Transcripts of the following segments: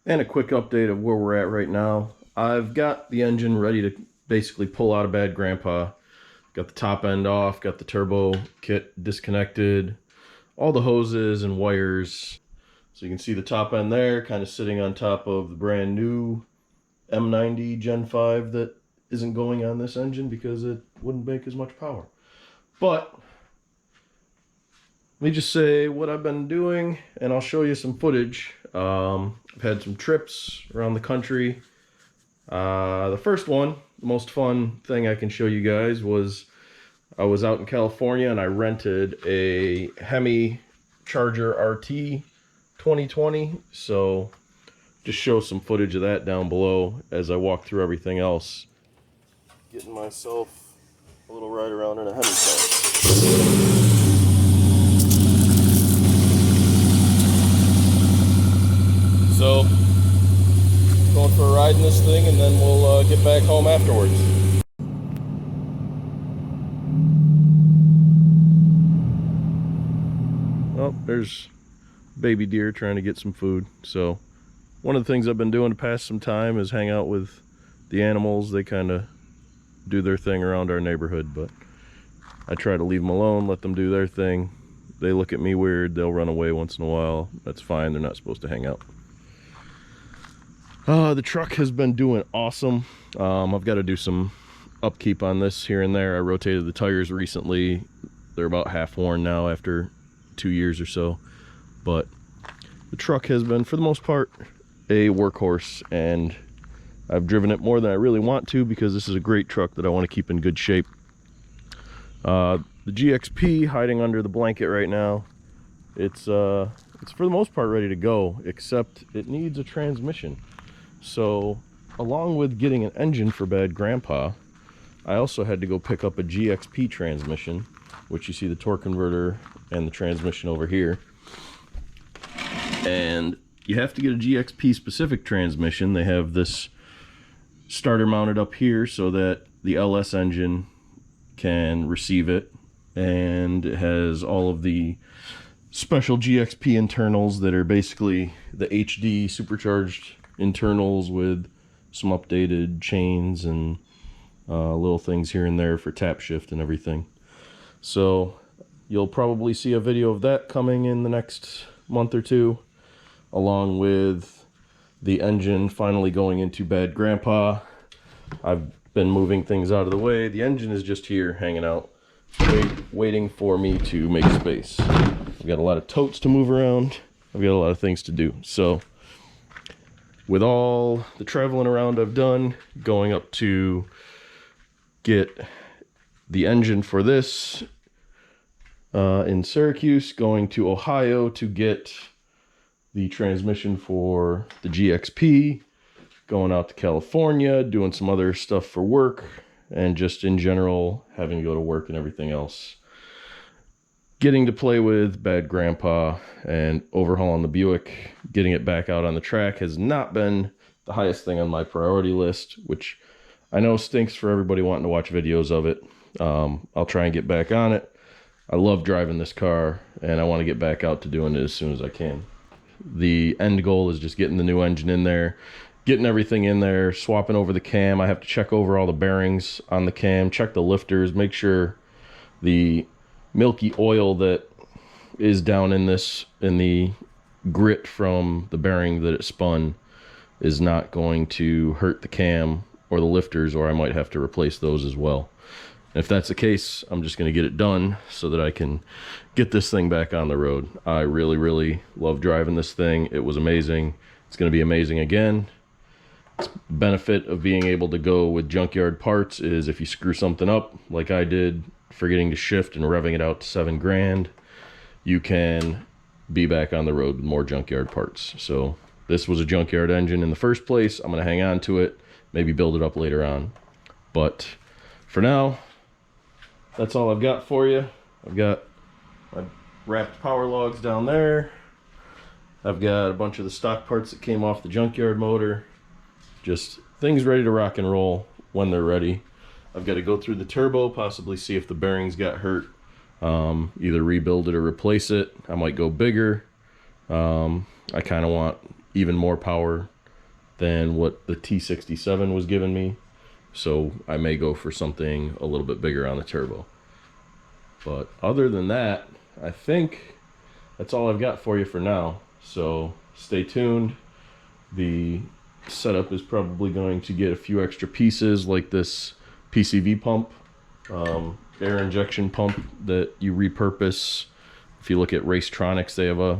And a quick update of where we're at right now. I've got the engine ready to basically pull out of Bad Grandpa. Got the top end off, got the turbo kit disconnected, all the hoses and wires. So you can see the top end there, kind of sitting on top of the brand new M90 Gen 5 that isn't going on this engine because it wouldn't make as much power. But let me just say what I've been doing, and I'll show you some footage. I've had some trips around the country. The first one, the most fun thing I can show you guys, was I was out in California and I rented a Hemi Charger RT 2020. So just show some footage of that down below as I walk through everything else. Getting myself a little ride around in a Hemi car. So, going for a ride in this thing, and then we'll get back home afterwards. Oh, there's baby deer trying to get some food. So, one of the things I've been doing to pass some time is hang out with the animals. They kind of do their thing around our neighborhood, but I try to leave them alone, let them do their thing. They look at me weird, they'll run away once in a while. That's fine, they're not supposed to hang out. The truck has been doing awesome. I've got to do some upkeep on this here and there. I rotated the tires recently. They're about half worn now after 2 years or so. But the truck has been, for the most part, a workhorse, and I've driven it more than I really want to because this is a great truck that I want to keep in good shape. The GXP hiding under the blanket right now. It's for the most part ready to go, except it needs a transmission. So, along with getting an engine for Bad Grandpa, I also had to go pick up a GXP transmission, which you see the torque converter and the transmission over here. And you have to get a GXP specific transmission. They have this starter mounted up here so that the LS engine can receive it, and it has all of the special GXP internals that are basically the HD supercharged internals with some updated chains and little things here and there for tap shift and everything. So you'll probably see a video of that coming in the next month or two, along with the engine finally going into Bad Grandpa. I've been moving things out of the way. The engine is just here hanging out, waiting for me to make space. I've got a lot of totes to move around. I've got a lot of things to do. So with all the traveling around I've done, going up to get the engine for this in Syracuse, going to Ohio to get the transmission for the GXP, going out to California, doing some other stuff for work, and just in general having to go to work and everything else. Getting to play with Bad Grandpa and overhauling the Buick, getting it back out on the track has not been the highest thing on my priority list, which I know stinks for everybody wanting to watch videos of it. I'll try and get back on it. I love driving this car, and I want to get back out to doing it as soon as I can. The end goal is just getting the new engine in there, getting everything in there, swapping over the cam. I have to check over all the bearings on the cam, check the lifters, make sure the milky oil that is down in the grit from the bearing that it spun is not going to hurt the cam or the lifters, or I might have to replace those as well. And if that's the case, I'm just going to get it done so that I can get this thing back on the road. I really love driving this thing. It was amazing. It's going to be amazing again. The benefit of being able to go with junkyard parts is if you screw something up like I did, forgetting to shift and revving it out to $7 grand, you can be back on the road with more junkyard parts. So this was a junkyard engine in the first place. I'm going to hang on to it, maybe build it up later on. But for now, that's all I've got for you. I've got my wrapped power logs down there. I've got a bunch of the stock parts that came off the junkyard motor. Just things ready to rock and roll when they're ready. I've got to go through the turbo, possibly see if the bearings got hurt. Either rebuild it or replace it. I might go bigger. I kind of want even more power than what the T67 was giving me. So I may go for something a little bit bigger on the turbo. But other than that, I think that's all I've got for you for now. So stay tuned. The setup is probably going to get a few extra pieces like this PCV pump, air injection pump that you repurpose. If you look at Racetronics, they have a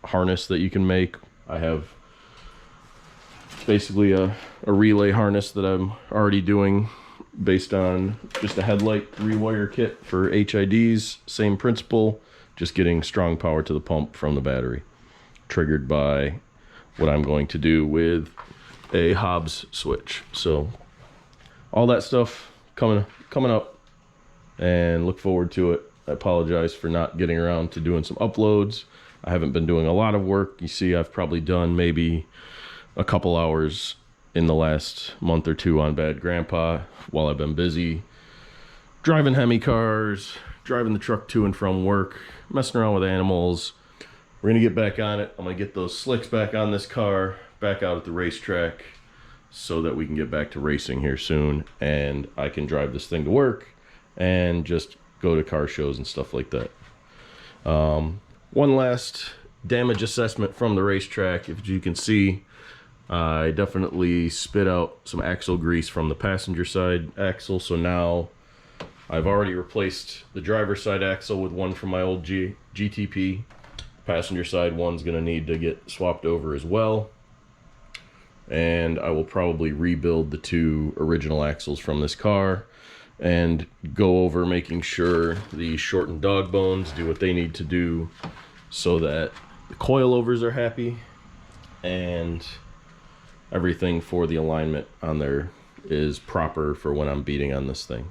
harness that you can make. I have basically a relay harness that I'm already doing based on just a headlight rewire kit for HIDs. Same principle, just getting strong power to the pump from the battery, triggered by what I'm going to do with a Hobbs switch. So all that stuff coming up, and look forward to it. I apologize for not getting around to doing some uploads. I haven't been doing a lot of work. You see, I've probably done maybe a couple hours in the last month or two on Bad Grandpa while I've been busy driving Hemi cars, driving the truck to and from work, messing around with animals. We're gonna get back on it. I'm gonna get those slicks back on this car, back out at the racetrack, so that we can get back to racing here soon, and I can drive this thing to work and just go to car shows and stuff like that. One last damage assessment from the racetrack. If you can see, I definitely spit out some axle grease from the passenger side axle, so now I've already replaced the driver's side axle with one from my old GTP. Passenger side one's gonna need to get swapped over as well, and I will probably rebuild the two original axles from this car and go over making sure the shortened dog bones do what they need to do so that the coilovers are happy and everything for the alignment on there is proper for when I'm beating on this thing.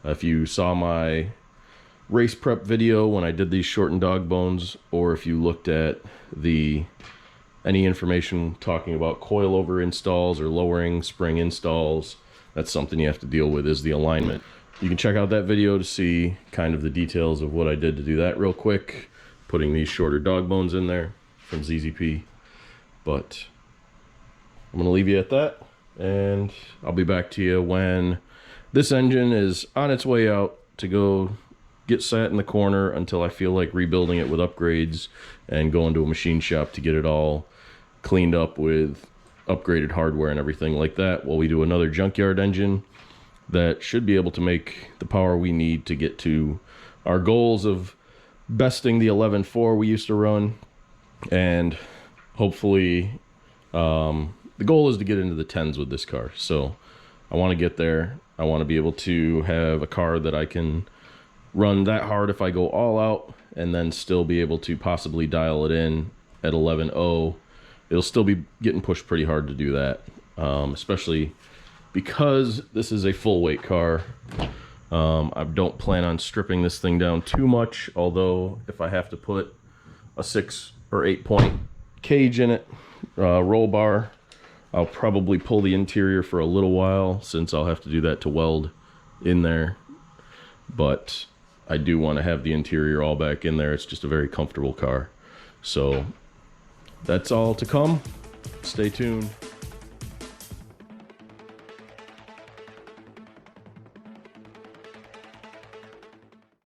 If you saw my race prep video when I did these shortened dog bones, or if you looked at any information talking about coilover installs or lowering spring installs, that's something you have to deal with, is the alignment. You can check out that video to see kind of the details of what I did to do that real quick, putting these shorter dog bones in there from ZZP. But I'm gonna leave you at that, and I'll be back to you when this engine is on its way out to go get sat in the corner until I feel like rebuilding it with upgrades and going to a machine shop to get it all cleaned up with upgraded hardware and everything like that, while we do another junkyard engine that should be able to make the power we need to get to our goals of besting the 11.4 we used to run. And hopefully the goal is to get into the 10s with this car. So I want to get there. I want to be able to have a car that I can run that hard if I go all out, and then still be able to possibly dial it in at 11.0. It'll still be getting pushed pretty hard to do that, especially because this is a full weight car. I don't plan on stripping this thing down too much, although if I have to put a 6 or 8 point cage in it, roll bar, I'll probably pull the interior for a little while, since I'll have to do that to weld in there. But I do want to have the interior all back in there. It's just a very comfortable car. So that's all to come. Stay tuned.